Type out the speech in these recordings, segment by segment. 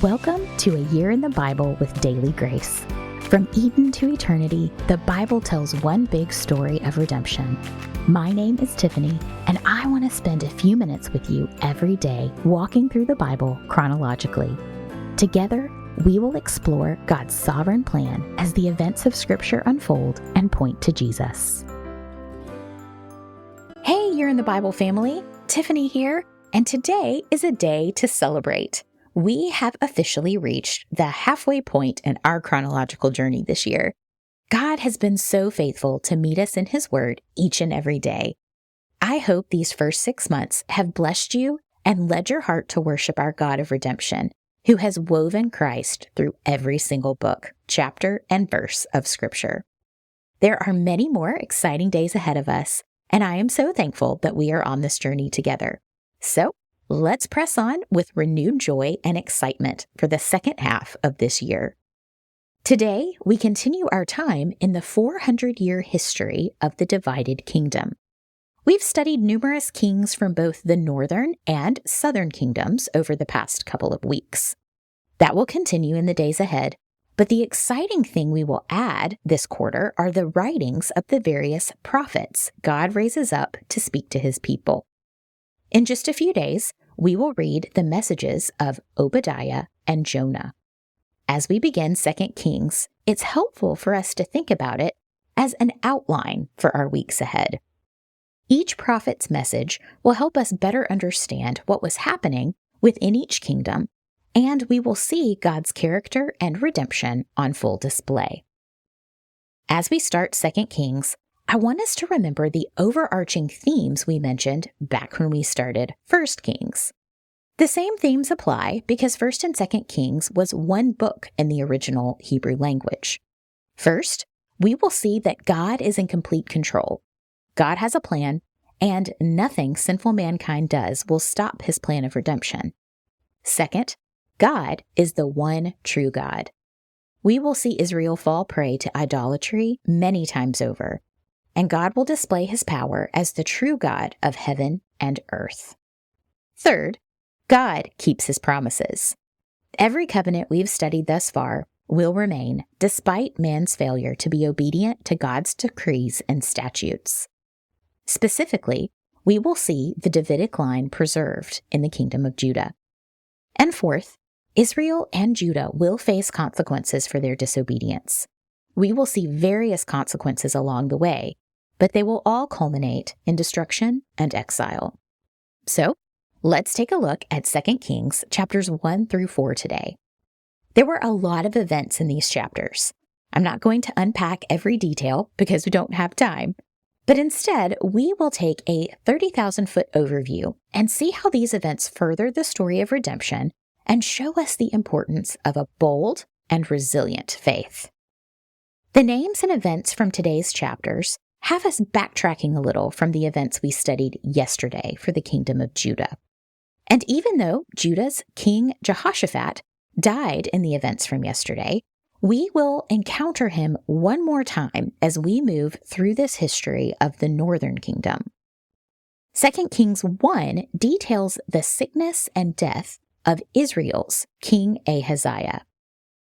Welcome to A Year in the Bible with Daily Grace. From Eden to eternity, the Bible tells one big story of redemption. My name is Tiffany, and I want to spend a few minutes with you every day walking through the Bible chronologically. Together, we will explore God's sovereign plan as the events of Scripture unfold and point to Jesus. Hey, Year in the Bible family, Tiffany here, and today is a day to celebrate. We have officially reached the halfway point in our chronological journey this year. God has been so faithful to meet us in His Word each and every day. I hope these first 6 months have blessed you and led your heart to worship our God of redemption, who has woven Christ through every single book, chapter, and verse of Scripture. There are many more exciting days ahead of us, and I am so thankful that we are on this journey together. So, let's press on with renewed joy and excitement for the second half of this year. Today, we continue our time in the 400-year history of the divided kingdom. We've studied numerous kings from both the northern and southern kingdoms over the past couple of weeks. That will continue in the days ahead, but the exciting thing we will add this quarter are the writings of the various prophets God raises up to speak to His people. In just a few days, we will read the messages of Obadiah and Jonah. As we begin 2 Kings, it's helpful for us to think about it as an outline for our weeks ahead. Each prophet's message will help us better understand what was happening within each kingdom, and we will see God's character and redemption on full display. As we start 2 Kings, I want us to remember the overarching themes we mentioned back when we started 1 Kings. The same themes apply because 1 and 2 Kings was one book in the original Hebrew language. First, we will see that God is in complete control. God has a plan, and nothing sinful mankind does will stop His plan of redemption. Second, God is the one true God. We will see Israel fall prey to idolatry many times over, and God will display His power as the true God of heaven and earth. Third, God keeps His promises. Every covenant we've studied thus far will remain despite man's failure to be obedient to God's decrees and statutes. Specifically, we will see the Davidic line preserved in the kingdom of Judah. And fourth, Israel and Judah will face consequences for their disobedience. We will see various consequences along the way, but they will all culminate in destruction and exile. So, let's take a look at 2 Kings chapters 1 through 4 today. There were a lot of events in these chapters. I'm not going to unpack every detail because we don't have time, but instead we will take a 30,000-foot overview and see how these events further the story of redemption and show us the importance of a bold and resilient faith. The names and events from today's chapters have us backtracking a little from the events we studied yesterday for the kingdom of Judah. And even though Judah's king Jehoshaphat died in the events from yesterday, we will encounter him one more time as we move through this history of the northern kingdom. 2 Kings 1 details the sickness and death of Israel's king Ahaziah.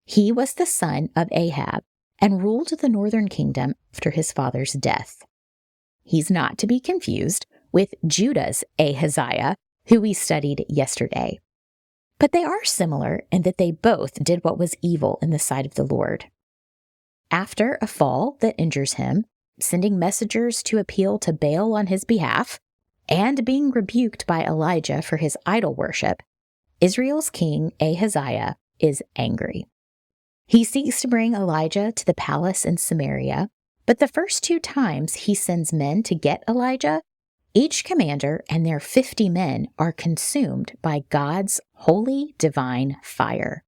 He was the son of Ahab and ruled the northern kingdom after his father's death. He's not to be confused with Judah's Ahaziah, who we studied yesterday. But they are similar in that they both did what was evil in the sight of the Lord. After a fall that injures him, sending messengers to appeal to Baal on his behalf, and being rebuked by Elijah for his idol worship, Israel's king Ahaziah is angry. He seeks to bring Elijah to the palace in Samaria, but the first 2 times he sends men to get Elijah, each commander and their 50 men are consumed by God's holy divine fire.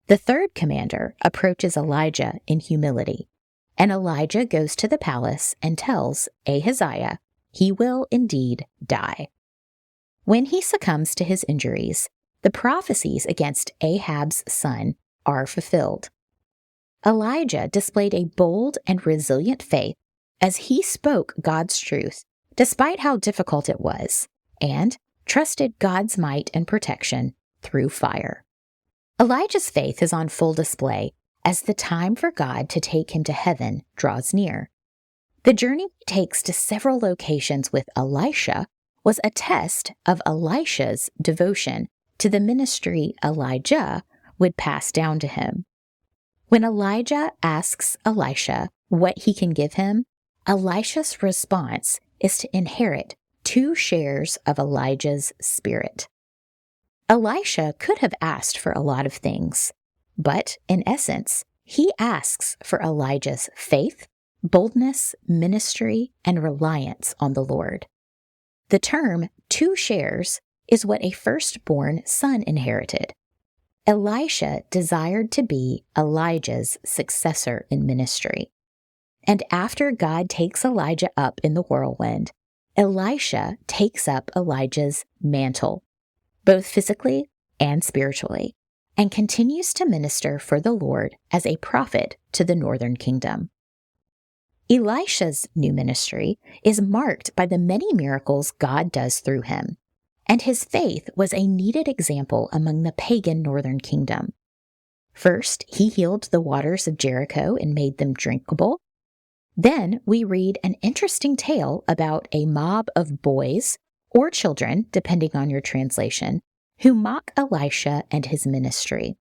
The third commander approaches Elijah in humility, and Elijah goes to the palace and tells Ahaziah he will indeed die. When he succumbs to his injuries, the prophecies against Ahab's son are fulfilled. Elijah displayed a bold and resilient faith as he spoke God's truth, despite how difficult it was, and trusted God's might and protection through fire. Elijah's faith is on full display as the time for God to take him to heaven draws near. The journey he takes to several locations with Elisha was a test of Elisha's devotion to the ministry Elijah would pass down to him. When Elijah asks Elisha what he can give him, Elisha's response is to inherit 2 shares of Elijah's spirit. Elisha could have asked for a lot of things, but in essence, he asks for Elijah's faith, boldness, ministry, and reliance on the Lord. The term 2 shares is what a firstborn son inherited. Elisha desired to be Elijah's successor in ministry. And after God takes Elijah up in the whirlwind, Elisha takes up Elijah's mantle, both physically and spiritually, and continues to minister for the Lord as a prophet to the northern kingdom. Elisha's new ministry is marked by the many miracles God does through him, and his faith was a needed example among the pagan northern kingdom. First, he healed the waters of Jericho and made them drinkable. Then we read an interesting tale about a mob of boys, or children, depending on your translation, who mock Elisha and his ministry.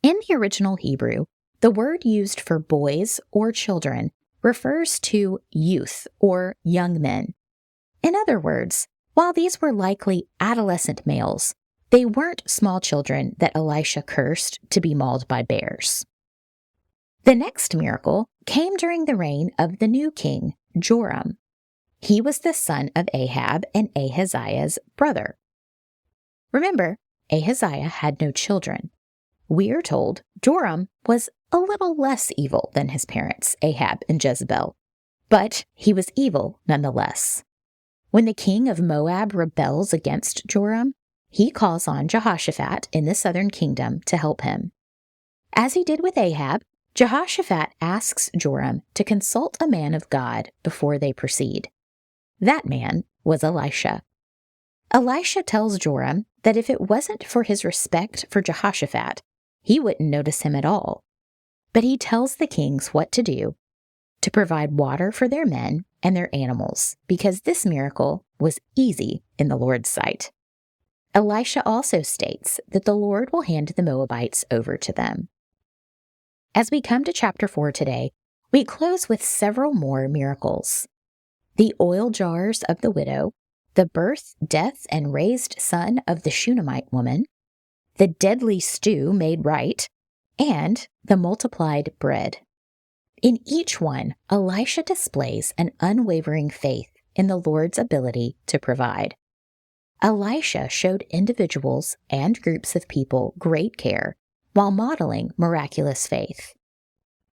In the original Hebrew, the word used for boys or children refers to youth or young men. In other words, while these were likely adolescent males, they weren't small children that Elisha cursed to be mauled by bears. The next miracle came during the reign of the new king, Joram. He was the son of Ahab and Ahaziah's brother. Remember, Ahaziah had no children. We are told Joram was a little less evil than his parents, Ahab and Jezebel, but he was evil nonetheless. When the king of Moab rebels against Joram, he calls on Jehoshaphat in the southern kingdom to help him. As he did with Ahab, Jehoshaphat asks Joram to consult a man of God before they proceed. That man was Elisha. Elisha tells Joram that if it wasn't for his respect for Jehoshaphat, he wouldn't notice him at all. But he tells the kings what to do to provide water for their men and their animals, because this miracle was easy in the Lord's sight. Elisha also states that the Lord will hand the Moabites over to them. As we come to chapter 4 today, we close with several more miracles. The oil jars of the widow, the birth, death, and raised son of the Shunammite woman, the deadly stew made right, and the multiplied bread. In each one, Elisha displays an unwavering faith in the Lord's ability to provide. Elisha showed individuals and groups of people great care while modeling miraculous faith.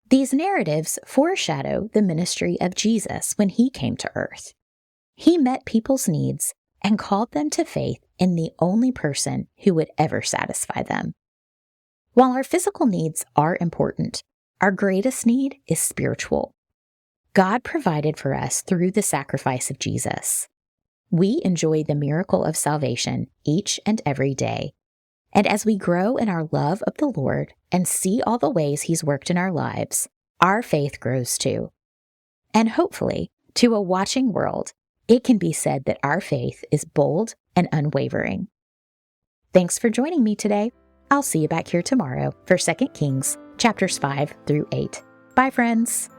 These narratives foreshadow the ministry of Jesus when he came to earth. He met people's needs and called them to faith in the only person who would ever satisfy them. While our physical needs are important, our greatest need is spiritual. God provided for us through the sacrifice of Jesus. We enjoy the miracle of salvation each and every day. And as we grow in our love of the Lord and see all the ways He's worked in our lives, our faith grows too. And hopefully, to a watching world, it can be said that our faith is bold and unwavering. Thanks for joining me today. I'll see you back here tomorrow for 2 Kings chapters 5 through 8. Bye, friends.